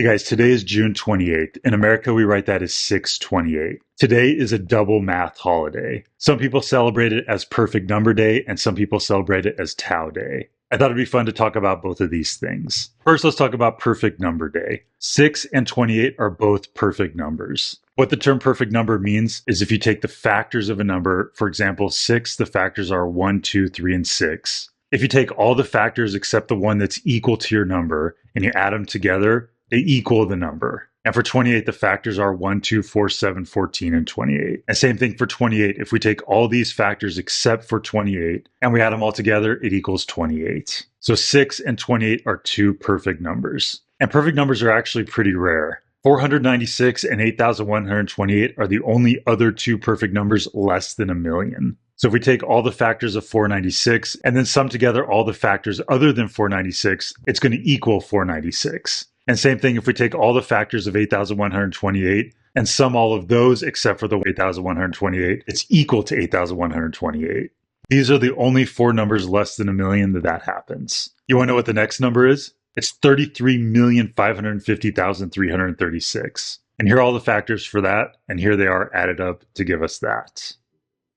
Hey guys, today is June 28th. In America, we write that as 6/28. Today is a double math holiday. Some people celebrate it as Perfect Number Day, and some people celebrate it as Tau Day. I thought it'd be fun to talk about both of these things. First, let's talk about Perfect Number Day. 6 and 28 are both perfect numbers. What the term perfect number means is if you take the factors of a number, for example, 6, the factors are 1, 2, 3, and 6. If you take all the factors except the one that's equal to your number and you add them together, they equal the number. And for 28, the factors are 1, 2, 4, 7, 14, and 28. And same thing for 28. If we take all these factors except for 28 and we add them all together, it equals 28. So 6 and 28 are two perfect numbers. And perfect numbers are actually pretty rare. 496 and 8,128 are the only other two perfect numbers less than a million. So if we take all the factors of 496 and then sum together all the factors other than 496, it's going to equal 496. And same thing if we take all the factors of 8,128 and sum all of those except for the 8,128, it's equal to 8,128. These are the only four numbers less than a million that happens. You want to know what the next number is? It's 33,550,336. And here are all the factors for that, and here they are added up to give us that.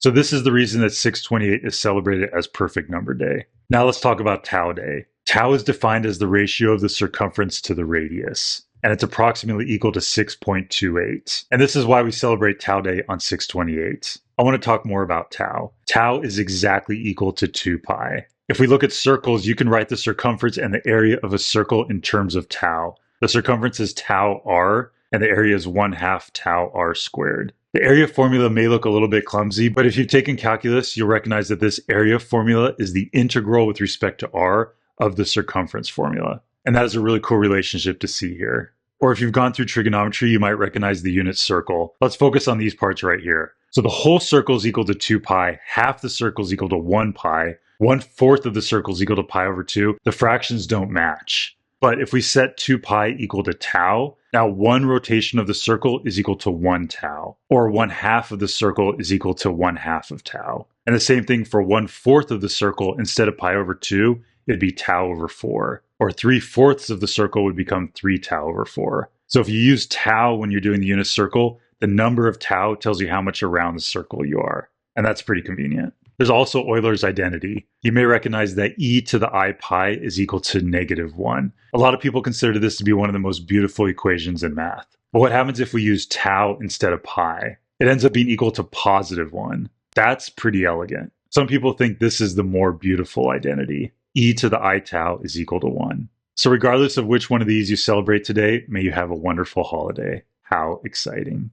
So this is the reason that 6/28 is celebrated as Perfect Number Day. Now let's talk about Tau Day. Tau is defined as the ratio of the circumference to the radius, and it's approximately equal to 6.28. And this is why we celebrate Tau Day on 6/28. I want to talk more about Tau. Tau is exactly equal to 2 pi. If we look at circles, you can write the circumference and the area of a circle in terms of tau. The circumference is tau r, and the area is 1/2 tau r squared. The area formula may look a little bit clumsy, but if you've taken calculus, you'll recognize that this area formula is the integral with respect to r of the circumference formula. And that is a really cool relationship to see here. Or if you've gone through trigonometry, you might recognize the unit circle. Let's focus on these parts right here. So the whole circle is equal to 2 pi, half the circle is equal to 1 pi, 1/4 of the circle is equal to pi over 2. The fractions don't match. But if we set 2 pi equal to tau, now one rotation of the circle is equal to 1 tau, or 1/2 of the circle is equal to 1/2 of tau. And the same thing for 1/4 of the circle, instead of pi over 2, it'd be tau over 4. Or 3/4 of the circle would become 3 tau over 4. So if you use tau when you're doing the unit circle, the number of tau tells you how much around the circle you are. And that's pretty convenient. There's also Euler's identity. You may recognize that e to the I pi is equal to -1. A lot of people consider this to be one of the most beautiful equations in math. But what happens if we use tau instead of pi? It ends up being equal to +1. That's pretty elegant. Some people think this is the more beautiful identity. E to the I tau is equal to 1. So regardless of which one of these you celebrate today, may you have a wonderful holiday. How exciting.